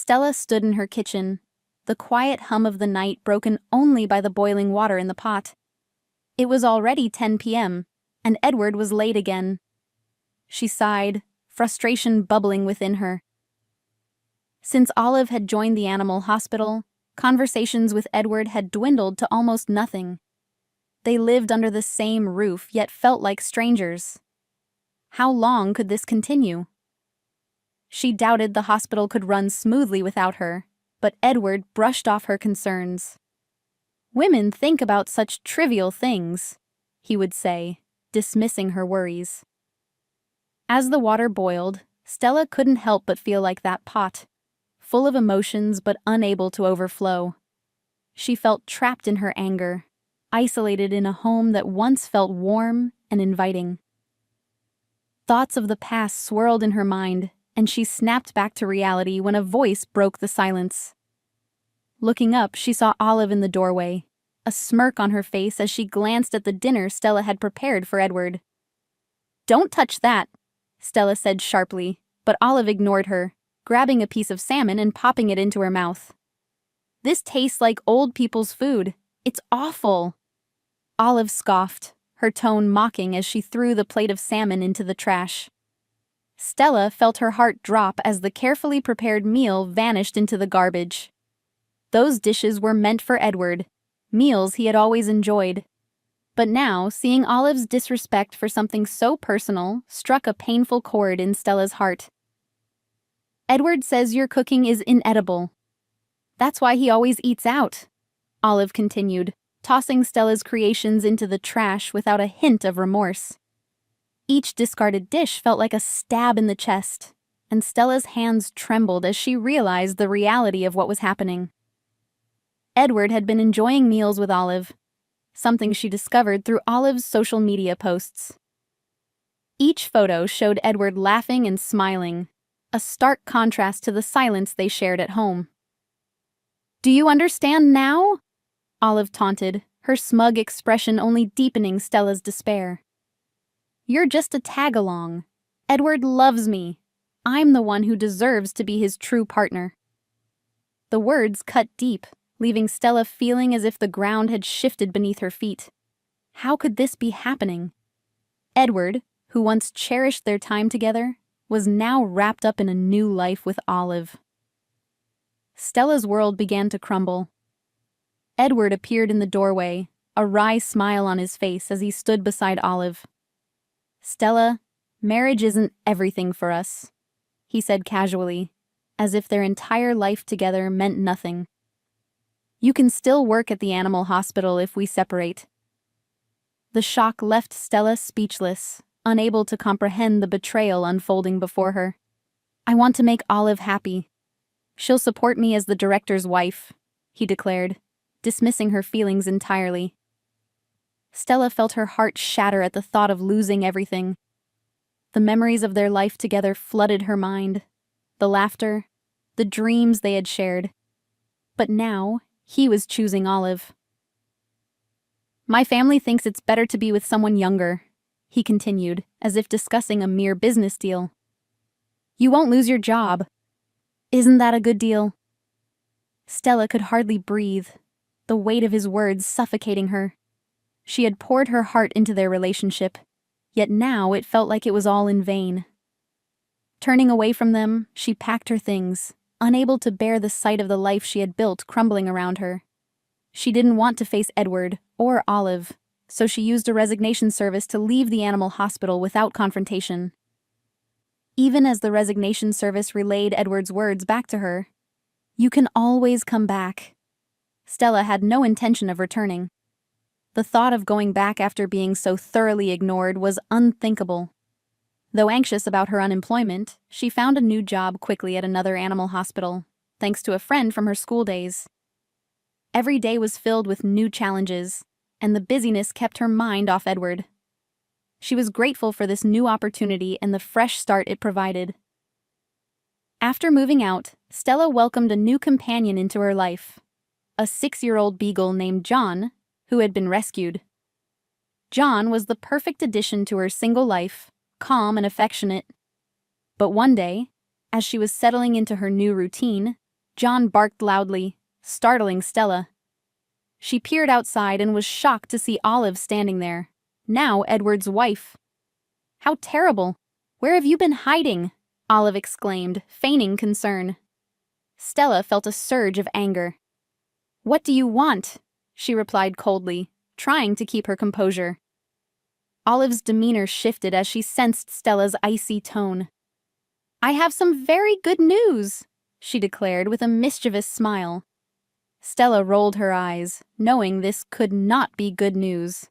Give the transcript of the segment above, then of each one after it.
Stella stood in her kitchen, the quiet hum of the night broken only by the boiling water in the pot. It was already 10 p.m., and Edward was late again. She sighed, frustration bubbling within her. Since Olive had joined the animal hospital, conversations with Edward had dwindled to almost nothing. They lived under the same roof, yet felt like strangers. How long could this continue? She doubted the hospital could run smoothly without her, but Edward brushed off her concerns. "Women think about such trivial things," he would say, dismissing her worries. As the water boiled, Stella couldn't help but feel like that pot, full of emotions but unable to overflow. She felt trapped in her anger, isolated in a home that once felt warm and inviting. Thoughts of the past swirled in her mind, and she snapped back to reality when a voice broke the silence. Looking up, she saw Olive in the doorway, a smirk on her face as she glanced at the dinner Stella had prepared for Edward. "Don't touch that," Stella said sharply, but Olive ignored her, grabbing a piece of salmon and popping it into her mouth. "This tastes like old people's food. It's awful." Olive scoffed, her tone mocking as she threw the plate of salmon into the trash. Stella felt her heart drop as the carefully prepared meal vanished into the garbage. Those dishes were meant for Edward, meals he had always enjoyed. But now, seeing Olive's disrespect for something so personal struck a painful chord in Stella's heart. "Edward says your cooking is inedible. That's why he always eats out," Olive continued, tossing Stella's creations into the trash without a hint of remorse. Each discarded dish felt like a stab in the chest, and Stella's hands trembled as she realized the reality of what was happening. Edward had been enjoying meals with Olive, something she discovered through Olive's social media posts. Each photo showed Edward laughing and smiling, a stark contrast to the silence they shared at home. "Do you understand now?" Olive taunted, her smug expression only deepening Stella's despair. "You're just a tag-along. Edward loves me. I'm the one who deserves to be his true partner." The words cut deep, leaving Stella feeling as if the ground had shifted beneath her feet. How could this be happening? Edward, who once cherished their time together, was now wrapped up in a new life with Olive. Stella's world began to crumble. Edward appeared in the doorway, a wry smile on his face as he stood beside Olive. "Stella, marriage isn't everything for us," he said casually, as if their entire life together meant nothing. "You can still work at the animal hospital if we separate." The shock left Stella speechless, unable to comprehend the betrayal unfolding before her. "I want to make Olive happy. She'll support me as the director's wife," he declared, dismissing her feelings entirely. Stella felt her heart shatter at the thought of losing everything. The memories of their life together flooded her mind, the laughter, the dreams they had shared. But now, he was choosing Olive. "My family thinks it's better to be with someone younger," he continued, as if discussing a mere business deal. "You won't lose your job. Isn't that a good deal?" Stella could hardly breathe, the weight of his words suffocating her. She had poured her heart into their relationship, yet now it felt like it was all in vain. Turning away from them, she packed her things, unable to bear the sight of the life she had built crumbling around her. She didn't want to face Edward or Olive, so she used a resignation service to leave the animal hospital without confrontation. Even as the resignation service relayed Edward's words back to her, "You can always come back," Stella had no intention of returning. The thought of going back after being so thoroughly ignored was unthinkable. Though anxious about her unemployment, she found a new job quickly at another animal hospital, thanks to a friend from her school days. Every day was filled with new challenges, and the busyness kept her mind off Edward. She was grateful for this new opportunity and the fresh start it provided. After moving out, Stella welcomed a new companion into her life, a 6-year-old beagle named John, who had been rescued. John was the perfect addition to her single life, calm and affectionate. But one day, as she was settling into her new routine, John barked loudly, startling Stella. She peered outside and was shocked to see Olive standing there, now Edward's wife. "How terrible! Where have you been hiding?" Olive exclaimed, feigning concern. Stella felt a surge of anger. "What do you want?" she replied coldly, trying to keep her composure. Olive's demeanor shifted as she sensed Stella's icy tone. "I have some very good news," she declared with a mischievous smile. Stella rolled her eyes, knowing this could not be good news.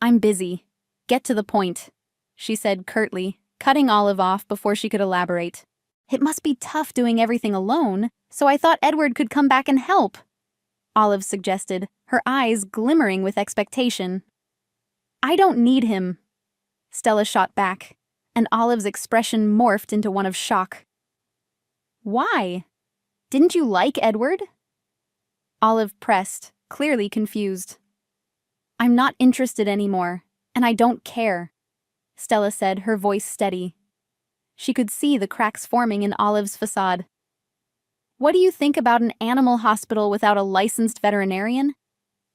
"I'm busy. Get to the point," she said curtly, cutting Olive off before she could elaborate. "It must be tough doing everything alone, so I thought Edward could come back and help," Olive suggested, her eyes glimmering with expectation. "I don't need him," Stella shot back, and Olive's expression morphed into one of shock. "Why? Didn't you like Edward?" Olive pressed, clearly confused. "I'm not interested anymore, and I don't care," Stella said, her voice steady. She could see the cracks forming in Olive's facade. "What do you think about an animal hospital without a licensed veterinarian?"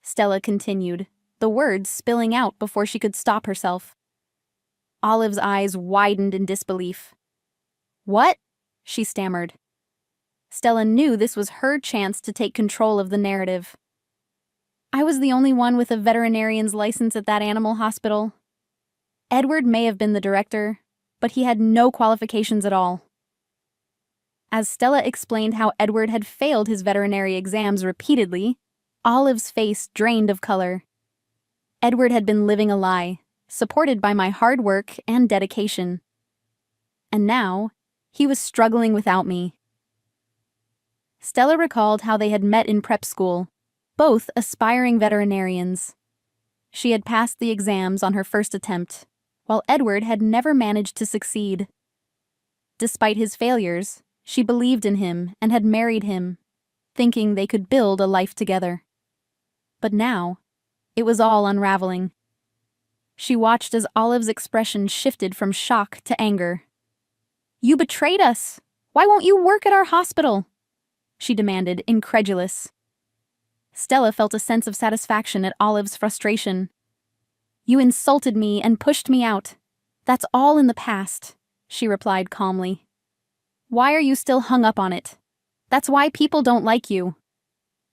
Stella continued, the words spilling out before she could stop herself. Olive's eyes widened in disbelief. "What?" she stammered. Stella knew this was her chance to take control of the narrative. "I was the only one with a veterinarian's license at that animal hospital. Edward may have been the director, but he had no qualifications at all." As Stella explained how Edward had failed his veterinary exams repeatedly, Olive's face drained of color. "Edward had been living a lie, supported by my hard work and dedication. And now, he was struggling without me." Stella recalled how they had met in prep school, both aspiring veterinarians. She had passed the exams on her first attempt, while Edward had never managed to succeed. Despite his failures, she believed in him and had married him, thinking they could build a life together. But now, it was all unraveling. She watched as Olive's expression shifted from shock to anger. "You betrayed us! Why won't you work at our hospital?" she demanded, incredulous. Stella felt a sense of satisfaction at Olive's frustration. "You insulted me and pushed me out. That's all in the past," she replied calmly. "Why are you still hung up on it? That's why people don't like you."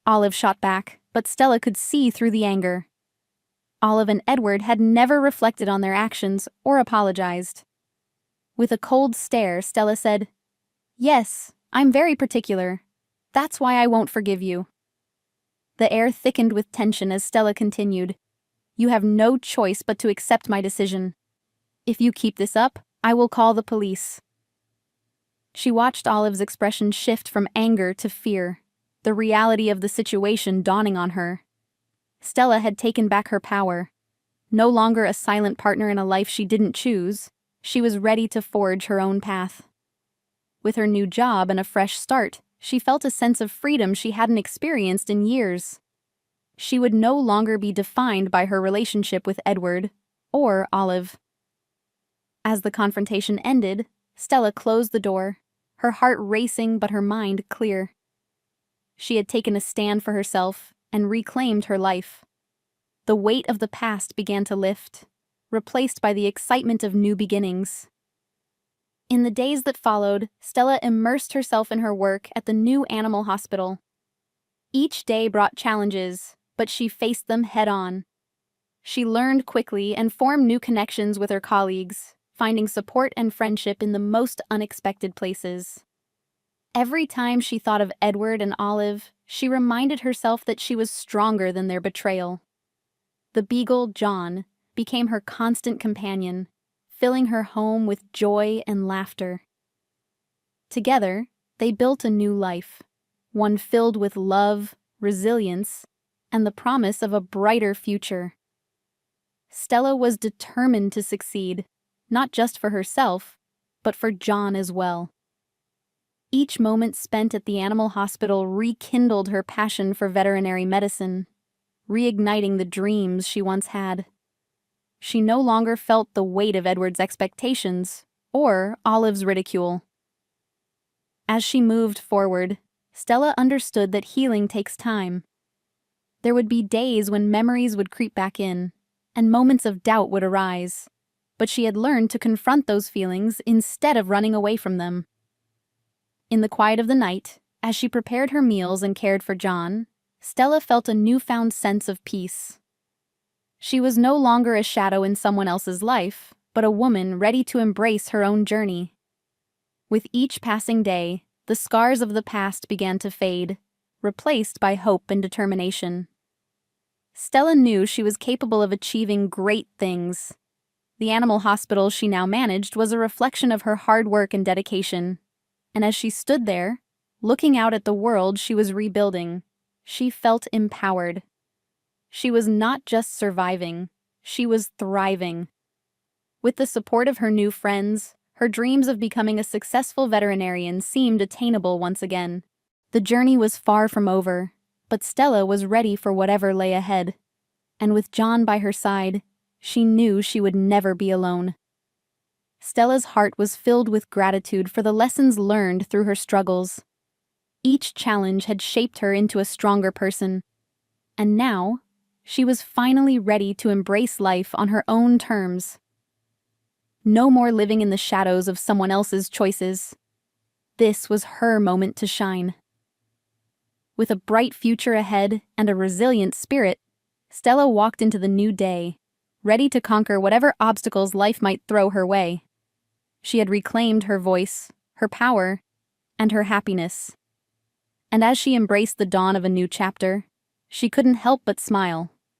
Olive shot back, but Stella could see through the anger. Olive and Edward had never reflected on their actions or apologized. With a cold stare, Stella said, "Yes, I'm very particular. That's why I won't forgive you." The air thickened with tension as Stella continued, "You have no choice but to accept my decision. If you keep this up, I will call the police." She watched Olive's expression shift from anger to fear, the reality of the situation dawning on her. Stella had taken back her power. No longer a silent partner in a life she didn't choose, she was ready to forge her own path. With her new job and a fresh start, she felt a sense of freedom she hadn't experienced in years. She would no longer be defined by her relationship with Edward or Olive. As the confrontation ended, Stella closed the door, her heart racing but her mind clear. She had taken a stand for herself and reclaimed her life. The weight of the past began to lift, replaced by the excitement of new beginnings. In the days that followed, Stella immersed herself in her work at the new animal hospital. Each day brought challenges, but she faced them head-on. She learned quickly and formed new connections with her colleagues, finding support and friendship in the most unexpected places. Every time she thought of Edward and Olive, she reminded herself that she was stronger than their betrayal. The beagle, John, became her constant companion, filling her home with joy and laughter. Together, they built a new life, one filled with love, resilience, and the promise of a brighter future. Stella was determined to succeed, not just for herself, but for John as well. Each moment spent at the animal hospital rekindled her passion for veterinary medicine, reigniting the dreams she once had. She no longer felt the weight of Edward's expectations or Olive's ridicule. As she moved forward, Stella understood that healing takes time. There would be days when memories would creep back in, and moments of doubt would arise. But she had learned to confront those feelings instead of running away from them. In the quiet of the night, as she prepared her meals and cared for John, Stella felt a newfound sense of peace. She was no longer a shadow in someone else's life, but a woman ready to embrace her own journey. With each passing day, the scars of the past began to fade, replaced by hope and determination. Stella knew she was capable of achieving great things. The animal hospital she now managed was a reflection of her hard work and dedication, and as she stood there, looking out at the world she was rebuilding, she felt empowered. She was not just surviving, she was thriving. With the support of her new friends, her dreams of becoming a successful veterinarian seemed attainable once again. The journey was far from over, but Stella was ready for whatever lay ahead. And with John by her side, she knew she would never be alone. Stella's heart was filled with gratitude for the lessons learned through her struggles. Each challenge had shaped her into a stronger person. And now, she was finally ready to embrace life on her own terms. No more living in the shadows of someone else's choices. This was her moment to shine. With a bright future ahead and a resilient spirit, Stella walked into the new day, ready to conquer whatever obstacles life might throw her way. She had reclaimed her voice, her power, and her happiness. And as she embraced the dawn of a new chapter, she couldn't help but smile.